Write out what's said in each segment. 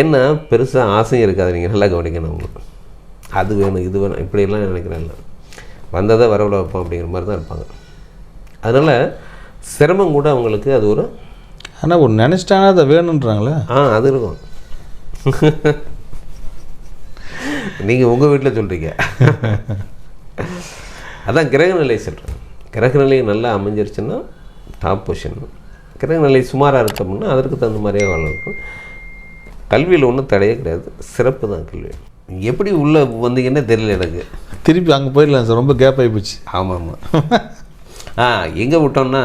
என்ன பெருசாக ஆசையும் இருக்காது. நீங்கள் நல்லா கவனிக்கணும். அது வேணும் இது வேணும் இப்படியெல்லாம் நினைக்கிறேன். வந்ததை வரவில் வைப்போம் அப்படிங்கிற மாதிரி தான் இருப்பாங்க. அதனால் சிரமம் கூட அவங்களுக்கு அது ஒரு ஆனால் ஒரு நினச்சிட்டாங்கன்னா அதை வேணுன்றாங்களே. அது இருக்கும். நீங்கள் உங்கள் வீட்டில் சொல்கிறீங்க. அதான் கிரகநிலை சொல்கிறேன். கிரகநிலை நல்லா அமைஞ்சிருச்சுன்னா டாப் பொசிஷன். கிரகநிலை சுமாராக இருக்கோம்னா அதற்கு தகுந்த மாதிரியே வாழ இருக்கும். கல்வியில் ஒன்றும் தடையே கிடையாது, சிறப்பு தான் கல்வி. எப்படி உள்ளே வந்தீங்கன்னே தெரியல எனக்கு. திருப்பி அங்கே போயிடலாம் சார், ரொம்ப கேப் ஆகி போச்சு. ஆமாம். எங்கே விட்டோம்னா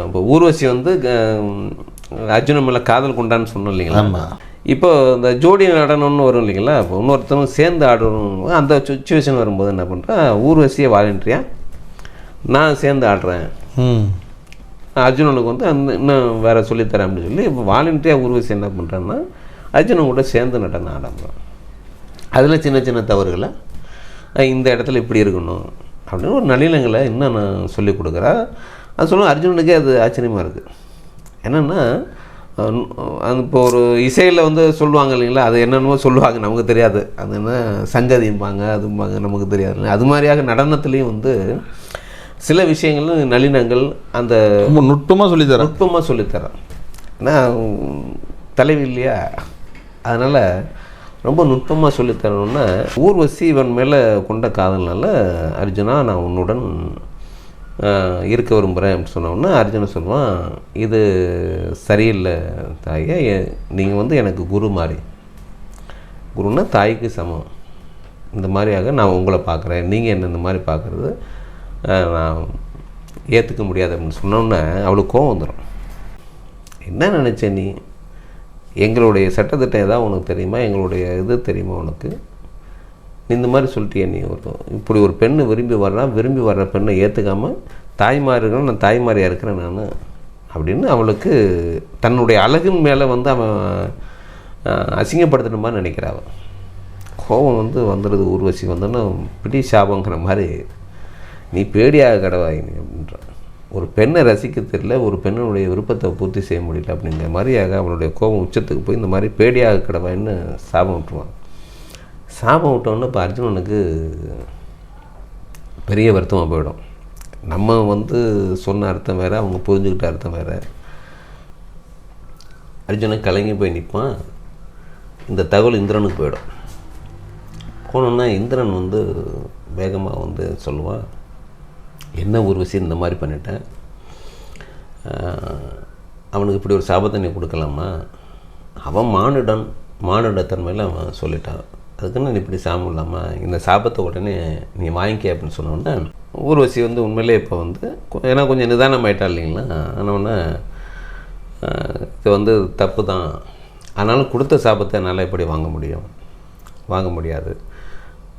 இப்போ ஊர்வசி வந்து அர்ஜுன மேலே காதல் கொண்டான்னு சொன்னோம் இல்லைங்களா. ஆமாம். இப்போ இந்த ஜோடி நடனம்னு வரும் இல்லைங்களா. இப்போ இன்னொருத்தவங்க சேர்ந்து ஆடணும். அந்த சுச்சுவேஷன் வரும்போது என்ன பண்ணுறேன், ஊர்வசியை வாலண்டியாக நான் சேர்ந்து ஆடுறேன். அர்ஜுனனுக்கு வந்து இன்னும் வேறு சொல்லித்தரேன் அப்படின்னு சொல்லி இப்போ வாலண்டியாக ஊர்வசி என்ன பண்ணுறேன்னா அர்ஜுனன் கூட சேர்ந்து நடனம் ஆடம்புறேன். அதில் சின்ன சின்ன தவறுகளை இந்த இடத்துல இப்படி இருக்கணும் அப்படின்னு ஒரு நளினங்களை இன்னும் நான் சொல்லிக் கொடுக்குறேன். அது சொல்லுவேன். அர்ஜுனனுக்கே அது ஆச்சரியமாக இருக்குது. என்னென்னா அது இப்போ ஒரு இசையில் வந்து சொல்லுவாங்க இல்லைங்களா, அது என்னென்னமோ சொல்லுவாங்க, நமக்கு தெரியாது. அது என்ன சங்கதிம்பாங்க அதும்பாங்க, நமக்கு தெரியாது. அது மாதிரியாக நடனத்துலேயும் வந்து சில விஷயங்கள் நளினங்கள் அந்த ரொம்ப நுட்பமாக சொல்லித்தரேன். ஏன்னா தலைவி இல்லையா, அதனால் ரொம்ப நுட்பமாக சொல்லித்தரணுன்னா ஊர்வசி இவன் மேலே கொண்ட காதல்னால அர்ஜுனா நான் உன்னுடன் இருக்க விரும்புகிறேன் அப்படின்னு சொன்னோன்னா அர்ஜுனன் சொல்லுவான், இது சரியில்லை தாயே, நீங்கள் வந்து எனக்கு குரு மாதிரி. குருன்னா தாய்க்கு சமம். இந்த மாதிரியாக நான் உங்களை பார்க்குறேன், நீங்கள் என்ன இந்த மாதிரி பார்க்குறது நான் ஏற்றுக்க முடியாது அப்படின்னு சொன்னோன்னே அவளுக்கு கோவம் வந்துடும். என்ன நினச்ச நீ, எங்களுடைய சட்டத்திட்டம் ஏதாவது உனக்கு தெரியுமா, எங்களுடைய இது தெரியுமா உனக்கு, நீ இந்த மாதிரி சொல்லிட்டியே, நீ இப்படி ஒரு பெண்ணு விரும்பி வர்ற பெண்ணை ஏற்றுக்காமல் தாய்மார்கள் நான் தாய்மாரியாக இருக்கிறேன் நான் அப்படின்னு அவளுக்கு தன்னுடைய அழகின் மேலே வந்து அவன் அசிங்கப்படுத்துகிற மாதிரி நினைக்கிறாள். கோபம் வந்து வந்துடுது. ஊர்வசி வந்தோன்னா பிடி சாபங்கிற மாதிரி நீ பேடியாக கடவாய் நீ அப்படின்ற. ஒரு பெண்ணை ரசிக்க தெரியல, ஒரு பெண்ணுடைய விருப்பத்தை பூர்த்தி செய்ய முடியல அப்படிங்கிற மாதிரியாக அவளுடைய கோபம் உச்சத்துக்கு போய் இந்த மாதிரி பேடியாக கடவாயின்னு சாபம் விட்டுருவான். சாபம் விட்டோன்னா இப்போ அர்ஜுனனுக்கு பெரிய வருத்தமாக போயிடும். நம்ம வந்து சொன்ன அர்த்தம் வேறு, அவங்க புரிஞ்சுக்கிட்ட அர்த்தம் வேறு. அர்ஜுனன் கலங்கி போய் நிற்பான். இந்த தகவல் இந்திரனுக்கு போயிடும். போனோன்னா இந்திரன் வந்து வேகமாக வந்து சொல்லுவான், என்ன ஊர்வசி இந்த மாதிரி பண்ணிட்டேன், அவனுக்கு இப்படி ஒரு சாபத்தை நீ கொடுக்கலாமா, அவன் மானுடத்தன்மையில் அவன் சொல்லிட்டான், அதுக்குன்னு நீ இப்படி சாபம் இல்லாமல் இந்த சாபத்தை உடனே நீ வாங்கிக்க அப்படின்னு சொன்னோன்னே ஊர்வசி வந்து உண்மையிலே இப்போ வந்து ஏன்னா கொஞ்சம் நிதானம் ஆகிட்டா இல்லைங்களா. ஆனவுடனே இது வந்து தப்பு தான், ஆனாலும் கொடுத்த சாபத்தை என்னால் எப்படி வாங்க முடியாது.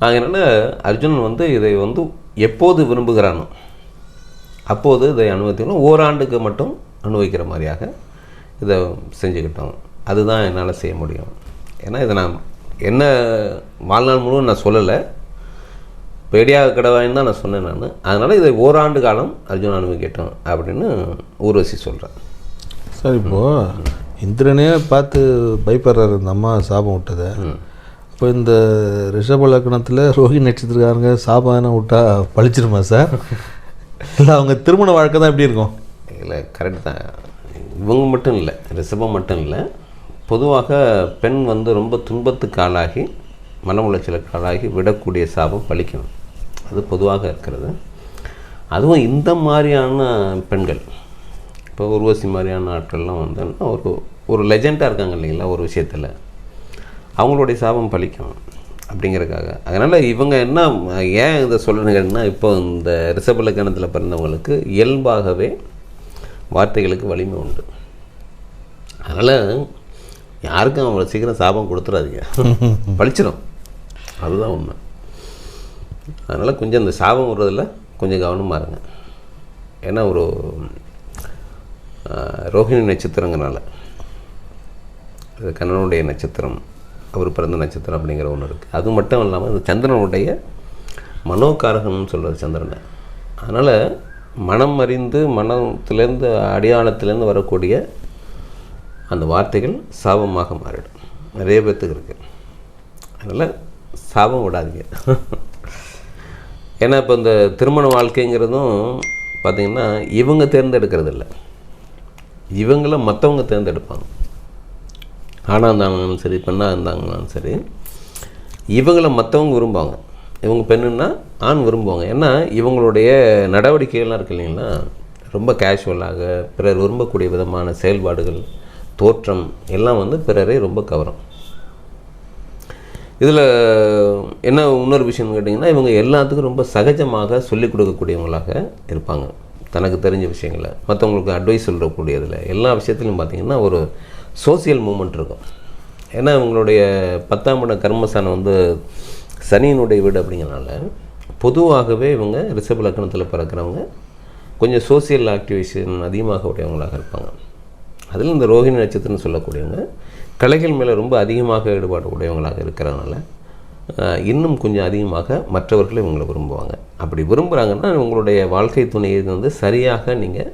அதனால் அர்ஜுனன் வந்து இதை வந்து எப்போது விரும்புகிறானோ அப்போது இதை அனுபவிக்கணும். ஓராண்டுக்கு மட்டும் அனுபவிக்கிற மாதிரியாக இதை செஞ்சுக்கிட்டோம். அதுதான் என்னால் செய்ய முடியும். ஏன்னா இதை நான் என்ன வாழ்நாள் முழுவதும் நான் சொல்லலை, பேடியாக கடவாயின்னு தான் நான் சொன்னேன் நான். அதனால் இதை ஓராண்டு காலம் அர்ஜுனன் அனுபவிக்கட்டும் அப்படின்னு ஊர்வசி சொல்கிறேன். சார் இப்போது இந்திரனே பார்த்து பயப்படுறாரு இந்த அம்மா சாபம் விட்டதை. இப்போ இந்த ரிஷப லக்னத்தில் ரோஹி நட்சத்திரக்காரங்க சாபம் விட்டா பழிச்சிருமா சார், இல்லை அவங்க திருமண வாழ்க்கை தான் எப்படி இருக்கும்? இல்லை கரெக்ட் தான். இவங்க மட்டும் இல்லை, ரிஷபம் மட்டும் இல்லை, பொதுவாக பெண் வந்து ரொம்ப துன்பத்துக்கு ஆளாகி மன உளைச்சலுக்கு ஆளாகி விடக்கூடிய சாபம் பழிக்கணும். அது பொதுவாக இருக்கிறது. அதுவும் இந்த மாதிரியான பெண்கள், இப்போ ஊர்வசி மாதிரியான ஆட்கள்லாம் வந்தோன்னா ஒரு லெஜெண்டாக இருக்காங்க இல்லைங்களா ஒரு விஷயத்தில், அவங்களுடைய சாபம் பழிக்கும் அப்படிங்கிறதுக்காக. அதனால் இவங்க என்ன ஏன் இதை சொல்லணுங்கன்னா, இப்போ இந்த ரிஷப லக்னத்தில் பிறந்தவங்களுக்கு இயல்பாகவே வார்த்தைகளுக்கு வலிமை உண்டு. அதனால் யாருக்கும் அவ்வளோ சீக்கிரம் சாபம் கொடுத்துடாதீங்க, பழிச்சிடும். அதுதான் உண்மை. அதனால் கொஞ்சம் இந்த சாபம் விடுறதில் கொஞ்சம் கவனமாக இருங்க. ஏன்னா ஒரு ரோஹிணி நட்சத்திரங்கிறனால, அது கண்ணனுடைய நட்சத்திரம், அவர் பிறந்த நட்சத்திரம் அப்படிங்கிற ஒன்று இருக்குது. அது மட்டும் இல்லாமல் இந்த சந்திரனுடைய மனோகாரகம்னு சொல்கிறது சந்திரனை. அதனால் மனம் அறிந்து மனத்திலேருந்து அடியாளத்திலேருந்து வரக்கூடிய அந்த வார்த்தைகள் சாபமாக மாறிடும். நிறைய பேர்த்துக்கு இருக்குது. அதனால் சாபம் விடாதீங்க. ஏன்னா இப்போ இந்த திருமண வாழ்க்கைங்கிறதும் பார்த்திங்கன்னா இவங்க தேர்ந்தெடுக்கிறது இல்லை, இவங்கள மற்றவங்க தேர்ந்தெடுப்பாங்க. ஆணாக இருந்தாங்கனாலும் சரி, பெண்ணாக இருந்தாங்கனாலும் சரி, இவங்கள மற்றவங்க விரும்புவாங்க. இவங்க பெண்ணுன்னா ஆண் விரும்புவாங்க. ஏன்னா இவங்களுடைய நடவடிக்கைகள்லாம் இருக்கு இல்லைங்களா, ரொம்ப கேஷுவலாக பிறர் விரும்பக்கூடிய விதமான செயல்பாடுகள், தோற்றம் எல்லாம் வந்து பிறரை ரொம்ப கவரும். இதில் என்ன இன்னொரு விஷயம்னு கேட்டிங்கன்னா, இவங்க எல்லாத்துக்கும் ரொம்ப சகஜமாக சொல்லிக் கொடுக்கக்கூடியவங்களாக இருப்பாங்க. தனக்கு தெரிஞ்ச விஷயங்களை மற்றவங்களுக்கு அட்வைஸ் சொல்லக்கூடியதில் எல்லா விஷயத்துலையும் பார்த்திங்கன்னா ஒரு சோசியல் மூமெண்ட் இருக்கும். ஏன்னா இவங்களுடைய 10ஆம் இட கர்மஸ்தானம் வந்து சனியினுடைய வீடு அப்படிங்கிறனால பொதுவாகவே இவங்க ரிஷப லக்னத்தில் பிறக்கிறவங்க கொஞ்சம் சோசியல் ஆக்டிவிஷன் அதிகமாக உடையவங்களாக இருப்பாங்க. அதில் இந்த ரோஹிணி நட்சத்திரம்னு சொல்லக்கூடியவங்க கலைகள் மேலே ரொம்ப அதிகமாக ஈடுபாடு உடையவங்களாக இருக்கிறதுனால இன்னும் கொஞ்சம் அதிகமாக மற்றவர்களை இவங்களை விரும்புவாங்க. அப்படி விரும்புகிறாங்கன்னா உங்களுடைய வாழ்க்கை துணையை வந்து சரியாக நீங்கள்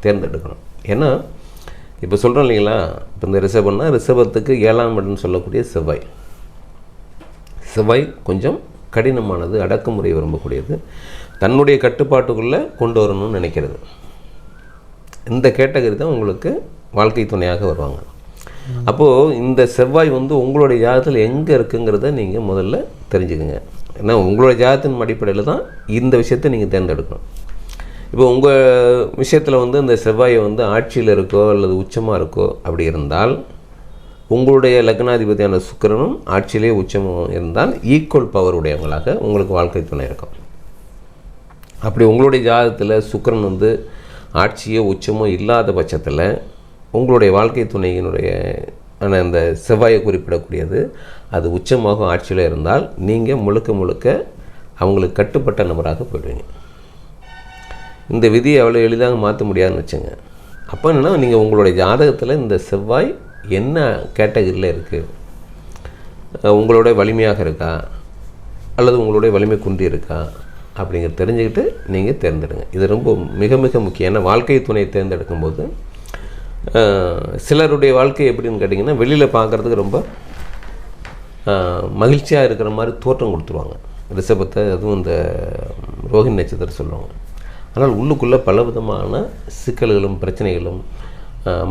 தேர்ந்தெடுக்கணும். ஏன்னா இப்போ சொல்கிறோம் இல்லைங்களா, இப்போ இந்த ரிஷபம்னா ரிஷபத்துக்கு 7ஆம் இடம்னு சொல்லக்கூடிய செவ்வாய். செவ்வாய் கொஞ்சம் கடினமானது, அடக்குமுறை விரும்பக்கூடியது, தன்னுடைய கட்டுப்பாட்டுக்குள்ளே கொண்டு வரணும்னு நினைக்கிறது. இந்த கேட்டகரி தான் உங்களுக்கு வாழ்க்கை துணையாக வருவாங்க. அப்போது இந்த செவ்வாய் வந்து உங்களுடைய ஜாதகத்தில் எங்கே இருக்குங்கிறத நீங்கள் முதல்ல தெரிஞ்சுக்கோங்க. ஏன்னா உங்களுடைய ஜாதகத்தின் அடிப்படையில் தான் இந்த விஷயத்தை நீங்கள் தேர்ந்தெடுக்கணும். இப்போ உங்கள் விஷயத்தில் வந்து இந்த செவ்வாயை வந்து ஆட்சியில் இருக்கோ அல்லது உச்சமாக இருக்கோ அப்படி இருந்தால், உங்களுடைய லக்னாதிபதியான சுக்கிரனும் ஆட்சியிலே உச்சமும் இருந்தால் ஈக்குவல் பவர் உடையவங்களாக உங்களுக்கு வாழ்க்கை துணை இருக்கும். அப்படி உங்களுடைய ஜாதகத்தில் சுக்கிரன் வந்து ஆட்சியோ உச்சமோ இல்லாத பட்சத்தில் உங்களுடைய வாழ்க்கை துணையினுடைய அந்த செவ்வாயை குறிப்பிடக்கூடியது அது உச்சமாக ஆட்சியில் இருந்தால் நீங்கள் முழுக்க முழுக்க அவங்களுக்கு கட்டுப்பட்ட நபராக போயிடுவீங்க. இந்த விதியை அவ்வளோ எளிதாக மாற்ற முடியாதுன்னு வச்சுங்க. அப்போ என்னென்னா, நீங்கள் உங்களுடைய ஜாதகத்தில் இந்த செவ்வாய் என்ன கேட்டகரியில் இருக்குது, உங்களுடைய வலிமையாக இருக்கா அல்லது உங்களுடைய வலிமை குன்றி இருக்கா அப்படிங்கிற தெரிஞ்சுக்கிட்டு நீங்கள் தேர்ந்தெடுங்க. இது ரொம்ப மிக மிக முக்கியம். ஏன்னா வாழ்க்கை துணையை தேர்ந்தெடுக்கும்போது சிலருடைய வாழ்க்கை எப்படின்னு கேட்டிங்கன்னா, வெளியில் பார்க்குறதுக்கு ரொம்ப மகிழ்ச்சியாக இருக்கிற மாதிரி தோற்றம் கொடுத்துருவாங்க ரிஷபத்தை, அதுவும் இந்த ரோஹிணி நட்சத்திரம் சொல்லுவாங்க. ஆனால் உள்ளுக்குள்ளே பல விதமான சிக்கல்களும் பிரச்சனைகளும்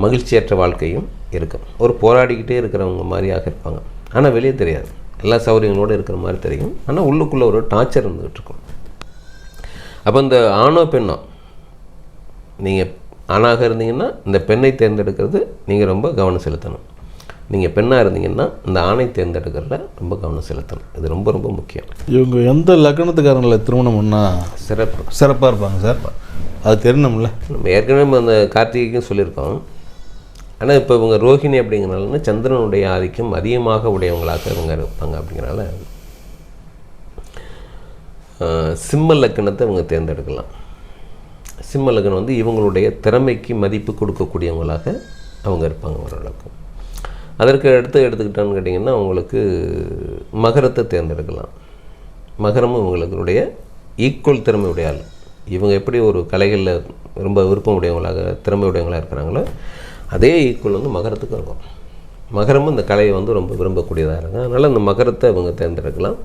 மகிழ்ச்சியற்ற வாழ்க்கையும் இருக்கும். ஒரு போராடிக்கிட்டே இருக்கிறவங்க மாதிரியாக இருப்பாங்க. ஆனால் வெளியே தெரியாது, எல்லா சௌகரியங்களோடு இருக்கிற மாதிரி தெரியும். ஆனால் உள்ளுக்குள்ளே ஒரு டார்ச்சர் இருந்துகிட்டு இருக்கும். அப்போ இந்த ஆணோ பெண்ணோ, நீங்கள் ஆணாக இருந்தீங்கன்னா இந்த பெண்ணை தேர்ந்தெடுக்கிறது நீங்கள் ரொம்ப கவனம் செலுத்தணும். நீங்கள் பெண்ணாக இருந்தீங்கன்னா இந்த ஆணை தேர்ந்தெடுக்கிறதுல ரொம்ப கவனம் செலுத்தணும். இது ரொம்ப ரொம்ப முக்கியம். இவங்க எந்த லக்னத்துக்காரங்களை திருமணம் பண்ணால் சிறப்பாக இருப்பாங்க சார்? அது தெரியணும்ல. நம்ம ஏற்கனவே அந்த கார்த்திகைக்கும் சொல்லியிருக்கோம். ஆனால் இப்போ இவங்க ரோஹிணி அப்படிங்கிறனால சந்திரனுடைய ஆதிக்கம் அதிகமாக உடையவங்களாக இவங்க இருப்பாங்க. அப்படிங்கிறனால சிம்ம லக்கணத்தை இவங்க தேர்ந்தெடுக்கலாம். சிம்ம லக்கணம் வந்து இவங்களுடைய திறமைக்கு மதிப்பு கொடுக்கக்கூடியவங்களாக அவங்க இருப்பாங்க ஓரளவுக்கு. அதற்கு எடுத்துக்கிட்டான்னு கேட்டிங்கன்னா, உங்களுக்கு மகரத்தை தேர்ந்தெடுக்கலாம். மகரமும் இவங்களுடைய ஈக்குவல் திறமை உடைய ஆள். இவங்க எப்படி ஒரு கலைகளில் ரொம்ப விருப்பம் உடையவங்களாக திறமை உடையவங்களாக இருக்கிறாங்களோ அதே ஈக்குவல் வந்து மகரத்துக்கும் இருக்கும். மகரமும் இந்த கலையை வந்து ரொம்ப விரும்பக்கூடியதாக இருக்கும். அதனால் அந்த மகரத்தை இவங்க தேர்ந்தெடுக்கலாம்.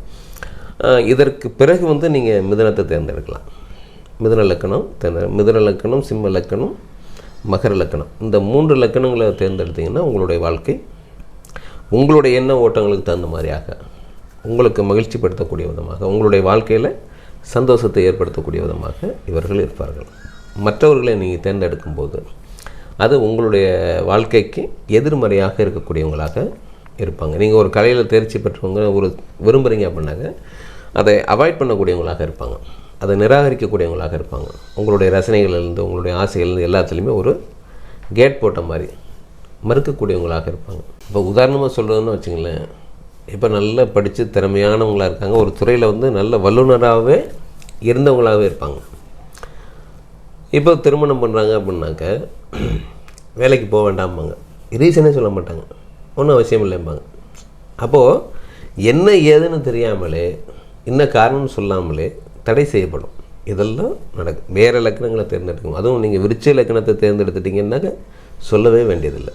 இதற்கு பிறகு வந்து நீங்கள் மிதுனத்தை தேர்ந்தெடுக்கலாம். மிதுன லக்கணம், சிம்ம லக்கணம், மகர லக்கணம், இந்த 3 லக்கணங்களை தேர்ந்தெடுத்திங்கன்னா உங்களுடைய வாழ்க்கை உங்களுடைய எண்ண ஓட்டங்களுக்கு தகுந்த மாதிரியாக உங்களுக்கு மகிழ்ச்சிப்படுத்தக்கூடிய விதமாக, உங்களுடைய வாழ்க்கையில் சந்தோஷத்தை ஏற்படுத்தக்கூடிய விதமாக இவர்கள் இருப்பார்கள். மற்றவர்களை நீங்கள் தேர்ந்தெடுக்கும்போது அது உங்களுடைய வாழ்க்கைக்கு எதிர்மறையாக இருக்கக்கூடியவங்களாக இருப்பாங்க. நீங்கள் ஒரு கலையில் தேர்ச்சி பெற்றவங்க ஒரு விரும்புகிறீங்க அப்படின்னாக்க அதை அவாய்ட் பண்ணக்கூடியவங்களாக இருப்பாங்க, அதை நிராகரிக்கக்கூடியவங்களாக இருப்பாங்க. உங்களுடைய ரசனைகளிலிருந்து உங்களுடைய ஆசைகள்லேருந்து எல்லாத்துலேயுமே ஒரு கேட் போட்ட மாதிரி மறுக்கக்கூடியவங்களாக இருப்பாங்க. இப்போ உதாரணமாக சொல்கிறதுன்னு வச்சுங்களேன், இப்போ நல்லா படித்து திறமையானவங்களாக இருக்காங்க, ஒரு துறையில் வந்து நல்ல வல்லுநராகவே இருந்தவங்களாகவே இருப்பாங்க. இப்போ திருமணம் பண்ணுறாங்க அப்படின்னாக்க வேலைக்கு போக வேண்டாம்பாங்க, ரீசனே சொல்ல மாட்டாங்க, ஒன்றும் அவசியம் இல்லைம்பாங்க. அப்போது என்ன ஏதுன்னு தெரியாமலே, என்ன காரணம்னு சொல்லாமலே தடை செய்யப்படும். இதெல்லாம் நடக்கும். வேறு லக்கணங்களை தேர்ந்தெடுக்கணும். அதுவும் நீங்கள் விருச்சிக லக்கணத்தை தேர்ந்தெடுத்துட்டிங்கன்னாக்க சொல்லவே வேண்டியதில்லை.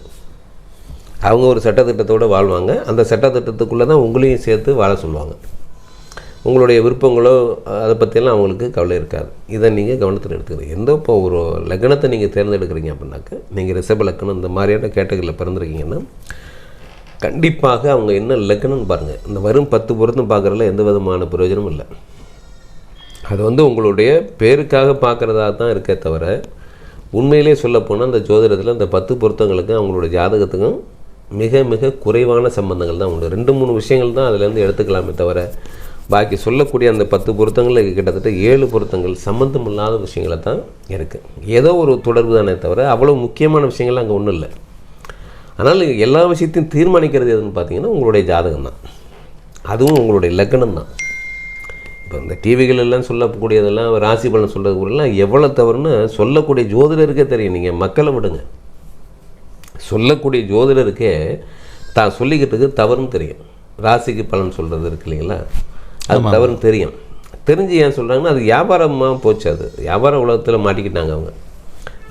அவங்க ஒரு சட்டத்திட்டத்தோடு வாழ்வாங்க. அந்த சட்டத்திட்டத்துக்குள்ளே தான் உங்களையும் சேர்த்து வாழ சொல்லுவாங்க. உங்களுடைய விருப்பங்களோ அதை பற்றியெல்லாம் அவங்களுக்கு கவலை இருக்காது. இதை நீங்கள் கவனத்தில் எடுத்துக்கிறீங்க. இப்போ ஒரு லக்னத்தை நீங்கள் தேர்ந்தெடுக்கிறீங்க அப்படின்னாக்க, நீங்கள் ரிஷப லக்னம் இந்த மாதிரியான கேட்டகரியில் பிறந்திருக்கீங்கன்னா கண்டிப்பாக அவங்க என்ன லக்னம்னு பாருங்கள். இந்த வரும் 10 பொருத்தம் பார்க்குறதுல எந்த விதமான பிரயோஜனமும் இல்லை. அது உங்களுடைய பேருக்காக பார்க்குறதா தான் இருக்கே தவிர, உண்மையிலே சொல்லப்போனால் அந்த ஜோதிடத்தில் அந்த 10 பொருத்தங்களுக்கு அவங்களுடைய ஜாதகத்துக்கும் மிக மிக குறைவான சம்பந்தங்கள் தான் உண்டு. 2-3 விஷயங்கள் தான் அதிலேருந்து எடுத்துக்கலாமே தவிர, பாக்கி சொல்லக்கூடிய அந்த 10 பொருத்தங்களில் கிட்டத்தட்ட 7 பொருத்தங்கள் சம்மந்தம் இல்லாத விஷயங்களை தான் இருக்குது. ஏதோ ஒரு தொடர்பு தானே தவிர அவ்வளோ முக்கியமான விஷயங்கள் அங்கே ஒன்றும் இல்லை. அதனால் எல்லா விஷயத்தையும் தீர்மானிக்கிறது எதுன்னு பார்த்தீங்கன்னா உங்களுடைய ஜாதகம் தான். அதுவும் உங்களுடைய லக்னம் தான். இப்போ இந்த டிவிகள் எல்லாம் சொல்லக்கூடியதெல்லாம் ராசி பலன் சொல்கிறதுலாம் எவ்வளோ தவறுன்னு சொல்லக்கூடிய ஜோதிடருக்கே தெரியும். நீங்கள் மக்களை விடுங்க, சொல்லக்கூடிய ஜோதிடருக்கே தான் சொல்லிக்கிட்டு தவறுன்னு தெரியும். ராசிக்கு பலன் சொல்கிறது இருக்கு இல்லைங்களா, அது தவறுன்னு தெரியும். தெரிஞ்சு ஏன் சொல்கிறாங்கன்னா அது வியாபாரமாக போச்சு. அது வியாபார உலகத்தில் மாட்டிக்கிட்டாங்க அவங்க.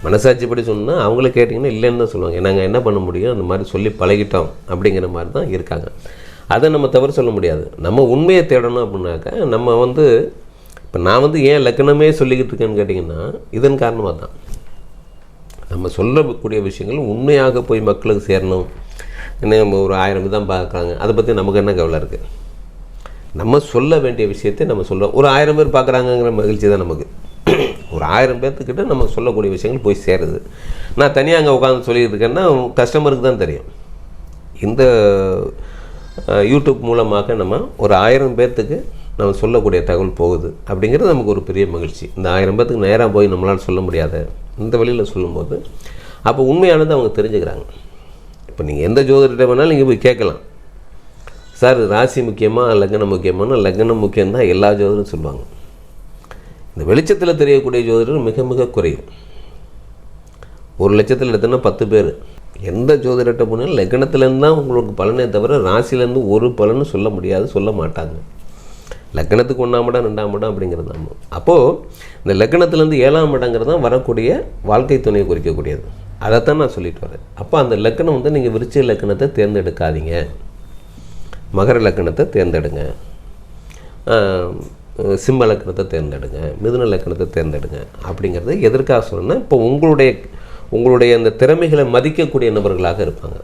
மனசாட்சிப்படி சொன்னால் அவங்கள கேட்டிங்கன்னா இல்லைன்னு தான் சொல்லுவாங்க. நாங்கள் என்ன பண்ண முடியும், அந்த மாதிரி சொல்லி பழகிட்டோம் அப்படிங்கிற மாதிரி தான் இருக்காங்க. அதை நம்ம தவறு சொல்ல முடியாது. நம்ம உண்மையை தேடணும் அப்படின்னாக்கா நம்ம இப்போ நான் ஏன் லக்னமே சொல்லிக்கிட்டு இருக்கேன்னு கேட்டிங்கன்னா இதன் காரணமாக தான். நம்ம சொல்லக்கூடிய விஷயங்கள் உண்மையாக போய் மக்களுக்கு சேரணும். என்ன நம்ம ஒரு 1000 தான் பார்க்குறாங்க, அதை பற்றி நமக்கு என்ன கவலை இருக்குது? நம்ம சொல்ல வேண்டிய விஷயத்தை நம்ம சொல்கிறோம். ஒரு 1000 பேர் பார்க்குறாங்கங்கிற மகிழ்ச்சி தான் நமக்கு. ஒரு 1000 பேர்த்துக்கிட்ட நம்ம சொல்லக்கூடிய விஷயங்கள் போய் சேருது. நான் தனியாக அங்கே உட்காந்து சொல்லிட்டு இருக்கேன்னா கஸ்டமருக்கு தான் தெரியும். இந்த யூடியூப் மூலமாக நம்ம ஒரு 1000 பேர்த்துக்கு நம்ம சொல்லக்கூடிய தகவல் போகுது அப்படிங்கிறது நமக்கு ஒரு பெரிய மகிழ்ச்சி. இந்த 1000 பேர்த்துக்கு நேராக போய் நம்மளால் சொல்ல முடியாத இந்த வழியில் சொல்லும்போது அப்போ உண்மையானது அவங்க தெரிஞ்சுக்கிறாங்க. இப்போ நீங்கள் எந்த ஜோதிடத்தை வேணாலும் நீங்கள் போய் கேட்கலாம், சார் ராசி முக்கியமாக லக்னம் முக்கியமான? லக்னம் முக்கியம்தான் எல்லா ஜோதிடரும் சொல்லுவாங்க. இந்த வெளிச்சத்தில் தெரியக்கூடிய ஜோதிடர் மிக மிக குறையும். 1 லட்சத்தில் எடுத்தோன்னா 10 பேர். எந்த ஜோதிடத்தை போனாலும் லக்னத்துலேருந்து தான் உங்களுக்கு பலனே தவிர ராசிலேருந்து ஒரு பலன்னு சொல்ல முடியாது, சொல்ல மாட்டாங்க. லக்னத்துக்கு 1ஆம் இடம் 2ஆம் இடம் அப்படிங்கிறது தான். அப்போது இந்த லக்னத்துலேருந்து 7ஆம் இடங்கிறது தான் வரக்கூடிய வாழ்க்கை துணையை குறிக்கக்கூடியது. அதைத்தான் நான் சொல்லிட்டு வரேன். அப்போ அந்த லக்னம் நீங்கள் விருச்சிக லக்னத்தை தேர்ந்தெடுக்காதீங்க, மகர லக்னத்தை தேர்ந்தெடுங்க, சிம்ம லக்னத்தை தேர்ந்தெடுங்க, மிதுன லக்னத்தை தேர்ந்தெடுங்க. அப்படிங்கிறது எதற்காக சொல்லணும்னா, இப்போ உங்களுடைய அந்த திறமைகளை மதிக்கக்கூடிய நபர்களாக இருப்பாங்க.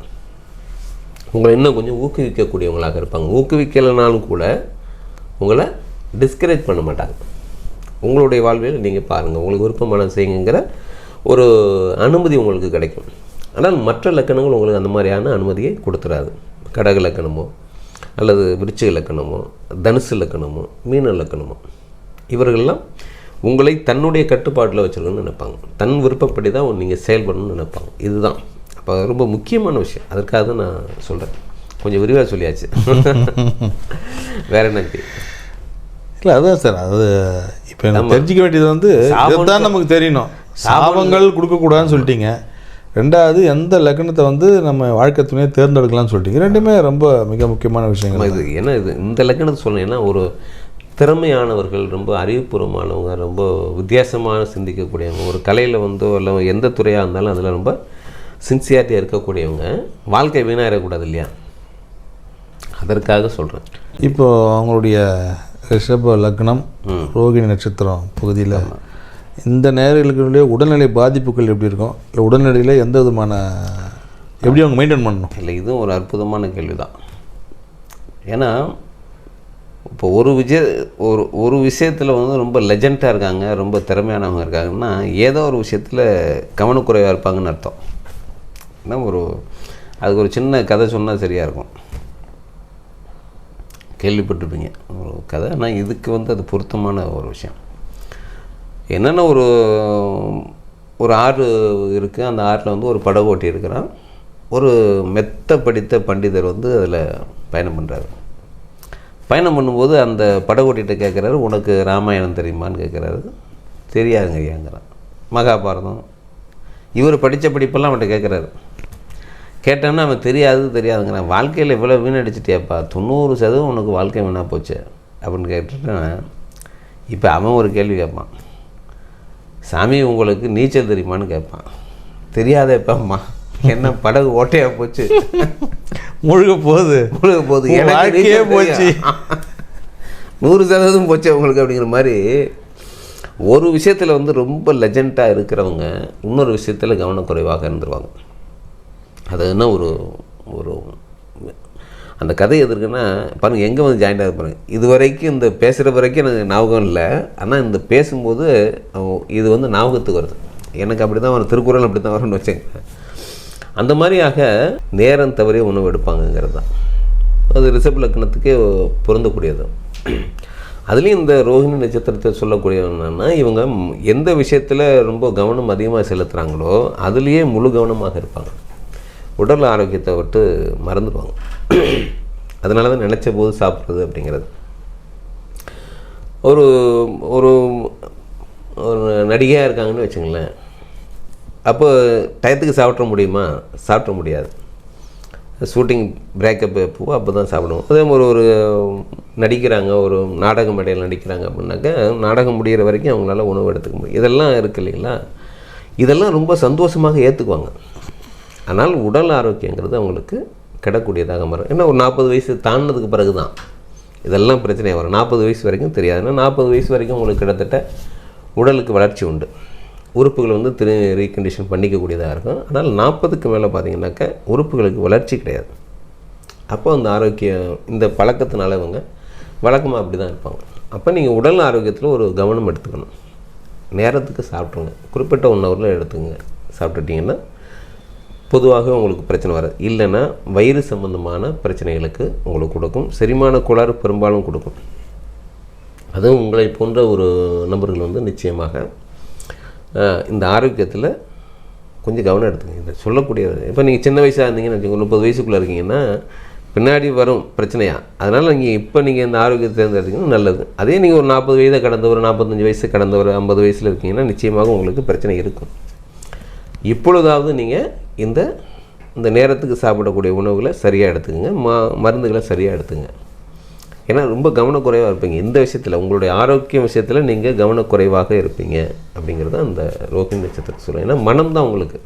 உங்களை இன்னும் கொஞ்சம் ஊக்குவிக்கக்கூடியவங்களாக இருப்பாங்க. ஊக்குவிக்கலைனாலும் கூட உங்களை டிஸ்கரேஜ் பண்ண மாட்டாங்க. உங்களுடைய வாழ்வில் நீங்கள் பாருங்கள், உங்களுக்கு விருப்பமான செய்யுங்கிற ஒரு அனுமதி உங்களுக்கு கிடைக்கும். ஆனால் மற்ற லக்கணங்கள் உங்களுக்கு அந்த மாதிரியான அனுமதியை கொடுத்துடாது. கடக லக்கணமோ அல்லது விருச்சிக லக்கணமோ தனுசு லக்கணமோ மீன லக்கணமோ இவர்கள்லாம் உங்களை தன்னுடைய கட்டுப்பாட்டில் வச்சுருக்கணும்னு நினைப்பாங்க. தன் விருப்பப்படி தான் நீங்கள் செயல்படணும்னு நினைப்பாங்க. இதுதான் அப்போ ரொம்ப முக்கியமான விஷயம். அதற்காக தான் நான் சொல்கிறேன். கொஞ்சம் விரிவாக சொல்லியாச்சு. வேறு என்ன இல்லை, அதுதான் சார். அது இப்போ நம்ம தெரிஞ்சிக்க வேண்டியது இதுதான் நமக்கு தெரியணும். சாபங்கள் கொடுக்கக்கூடாதுன்னு சொல்லிட்டீங்க. 2வது எந்த லக்னத்தை நம்ம வாழ்க்கை துணையை தேர்ந்தெடுக்கலாம்னு சொல்லிட்டீங்க. 2மே ரொம்ப மிக முக்கியமான விஷயங்கள். இது ஏன்னா இந்த லக்னத்தை சொல்லணும்னா ஒரு திறமையானவர்கள், ரொம்ப அறிவுபூர்வமானவங்க, ரொம்ப வித்தியாசமான சிந்திக்கக்கூடியவங்க, ஒரு கலையில் இல்லை எந்த துறையாக இருந்தாலும் அதில் ரொம்ப சின்சியாரிட்டியாக இருக்கக்கூடியவங்க, வாழ்க்கை வீணாயிடக்கூடாது இல்லையா, அதற்காக சொல்கிறேன். இப்போது அவங்களுடைய ரிஷப லக்னம் ரோகிணி நட்சத்திரம் பகுதியில் இந்த நேரங்களுடைய உடல்நிலை பாதிப்புகள் எப்படி இருக்கும்? இல்லை உடல்நிலையில் எந்த விதமான எப்படி அவங்க மெயின்டைன் பண்ணணும்? இல்லை, இதுவும் ஒரு அற்புதமான கேள்வி தான். ஏன்னா இப்போ ஒரு விஷயத்தில் ரொம்ப லெஜெண்டாக இருக்காங்க, ரொம்ப திறமையானவங்க இருக்காங்கன்னா ஏதோ ஒரு விஷயத்தில் கவனக்குறைவாக இருப்பாங்கன்னு அர்த்தம். ஏன்னா அதுக்கு ஒரு சின்ன கதை சொன்னால் சரியாக இருக்கும். கேள்விப்பட்டிருப்பீங்க ஒரு கதை. ஆனால் இதுக்கு அது பொருத்தமான ஒரு விஷயம். என்னென்னா ஒரு ஆறு இருக்குது. அந்த ஆறில் ஒரு படகோட்டி இருக்கிறான். ஒரு மெத்த படித்த பண்டிதர் அதில் பயணம் பண்ணுறாரு. பயணம் பண்ணும்போது அந்த படகோட்டிகிட்ட கேட்குறாரு, உனக்கு ராமாயணம் தெரியுமான்னு கேட்குறாரு. தெரியாதுங்க ஐயாங்கிறான். மகாபாரதம் இவர் படித்த படிப்பெல்லாம் அவன்கிட்ட கேட்குறாரு. கேட்டான்னா அவன் தெரியாதுங்கிறான். வாழ்க்கையில் இவ்வளோ வீணடிச்சிட்டியாப்பா, 90% உனக்கு வாழ்க்கை வீணாக போச்சு அப்படின்னு கேட்டுட்டேன். இப்போ அவன் ஒரு கேள்வி கேட்பான், சாமி உங்களுக்கு நீச்சல் தெரியுமான்னு கேட்பான். தெரியாதேப்பாம்மா என்ன படகு ஓட்டையாக போச்சு, முழுக போகுது வாழ்க்கையே போச்சு, 100% போச்சு உங்களுக்கு அப்படிங்கிற மாதிரி. ஒரு விஷயத்தில் வந்து ரொம்ப லெஜெண்டாக இருக்கிறவங்க இன்னொரு விஷயத்தில் கவனக்குறைவாக இருந்துருவாங்க. அது என்ன ஒரு ஒரு அந்த கதை எதுக்குன்னா பாருங்கள், எங்கே வந்து ஜாயிண்டாக இருப்பாங்க. இது வரைக்கும் இந்த பேசுகிற வரைக்கும் எனக்கு ஞாபகம் இல்லை, ஆனால் இந்த பேசும்போது இது வந்து ஞாபகத்துக்கு வருது. எனக்கு அப்படி தான் வரும், திருக்குறள் அப்படி தான் வரும்னு வச்சுங்க. அந்த மாதிரியாக நேரம் தவறி உணவு எடுப்பாங்கங்கிறது தான் அது ரிஷப லக்னத்துக்கே பொருந்தக்கூடியது. அதுலேயும் இந்த ரோஹிணி நட்சத்திரத்தை சொல்லக்கூடிய என்னென்னா, இவங்க எந்த விஷயத்தில் ரொம்ப கவனம் அதிகமாக செலுத்துகிறாங்களோ அதுலேயே முழு கவனமாக இருப்பாங்க. உடல் ஆரோக்கியத்தை விட்டு மறந்துடுவாங்க. அதனால தான் நினச்ச போது சாப்பிட்றது அப்படிங்கிறது. ஒரு ஒரு ஒரு நடிகையாக இருக்காங்கன்னு வச்சுங்களேன், அப்போ டயத்துக்கு சாப்பிட முடியுமா? சாப்பிட முடியாது. ஷூட்டிங் பிரேக்கப் எப்போ அப்போ தான் சாப்பிடுவோம். அதே மாதிரி ஒரு நடிக்கிறாங்க, ஒரு நாடக மேடையில் நடிக்கிறாங்க அப்படின்னாக்கா நாடகம் முடிகிற வரைக்கும் அவங்களால உணவு எடுத்துக்க முடியும். இதெல்லாம் இருக்குது இல்லைங்களா? இதெல்லாம் ரொம்ப சந்தோஷமாக ஏற்றுக்குவாங்க. ஆனால் உடல் ஆரோக்கியங்கிறது அவங்களுக்கு கிடக்கூடியதாக மாறும். ஏன்னா ஒரு 40 வயசு தாண்டினதுக்கு பிறகு தான் இதெல்லாம் பிரச்சனையாக வரும். 40 வயசு வரைக்கும் தெரியாதுன்னா 40 வயசு வரைக்கும் உங்களுக்கு கிட்டத்தட்ட உடலுக்கு வளர்ச்சி உண்டு, உறுப்புகள் வந்து ரீகண்டிஷன் பண்ணிக்கக்கூடியதாக இருக்கும். ஆனால் 40க்கு மேலே பார்த்தீங்கன்னாக்கா உறுப்புகளுக்கு வளர்ச்சி கிடையாது. அப்போ அந்த ஆரோக்கியம் இந்த பழக்கத்தினால இவங்க வழக்கமாக அப்படி தான் இருப்பாங்க. அப்போ நீங்கள் உடல் ஆரோக்கியத்தில் ஒரு கவனம் எடுத்துக்கணும். நேரத்துக்கு சாப்பிட்ருங்க, குறிப்பிட்ட 1 ஹவரில் எடுத்துங்க. சாப்பிட்டுட்டிங்கன்னா பொதுவாக உங்களுக்கு பிரச்சனை வராது. இல்லைன்னா வயிறு சம்பந்தமான பிரச்சனைகளுக்கு உங்களுக்கு கொடுக்கும். செரிமான கோளாறு பெரும்பாலும் கொடுக்கும். அதுவும் உங்களை போன்ற ஒரு நபர்கள் வந்து நிச்சயமாக இந்த ஆரோக்கியத்தில் கொஞ்சம் கவனம் எடுத்துங்க. இதை சொல்லக்கூடியது. இப்போ நீங்கள் சின்ன வயசாக இருந்தீங்கன்னு வச்சுக்கோங்க, 30 வயசுக்குள்ளே இருக்கீங்கன்னா பின்னாடி வரும் பிரச்சனையாக. அதனால் நீங்கள் இப்போ நீங்கள் இந்த ஆரோக்கியத்தை தேர்ந்தெடுத்தீங்கன்னா நல்லது. அதே நீங்கள் ஒரு 40 வயதை கடந்தவர், 45 வயசு கடந்தவர், 50 வயசில் இருக்கீங்கன்னா நிச்சயமாக உங்களுக்கு பிரச்சனை இருக்கும். இப்பொழுதாவது நீங்கள் இந்த நேரத்துக்கு சாப்பிடக்கூடிய உணவுகளை சரியாக எடுத்துக்கங்க, மருந்துகளை சரியாக எடுத்துங்க. ஏன்னா ரொம்ப கவனக்குறைவாக இருப்பீங்க இந்த விஷயத்தில், உங்களுடைய ஆரோக்கியம் விஷயத்தில் நீங்கள் கவனக்குறைவாக இருப்பீங்க அப்படிங்கிறது அந்த ரோஹிணி நட்சத்திரத்தை சொல்லுங்கள். ஏன்னா மனம் தான் உங்களுக்கு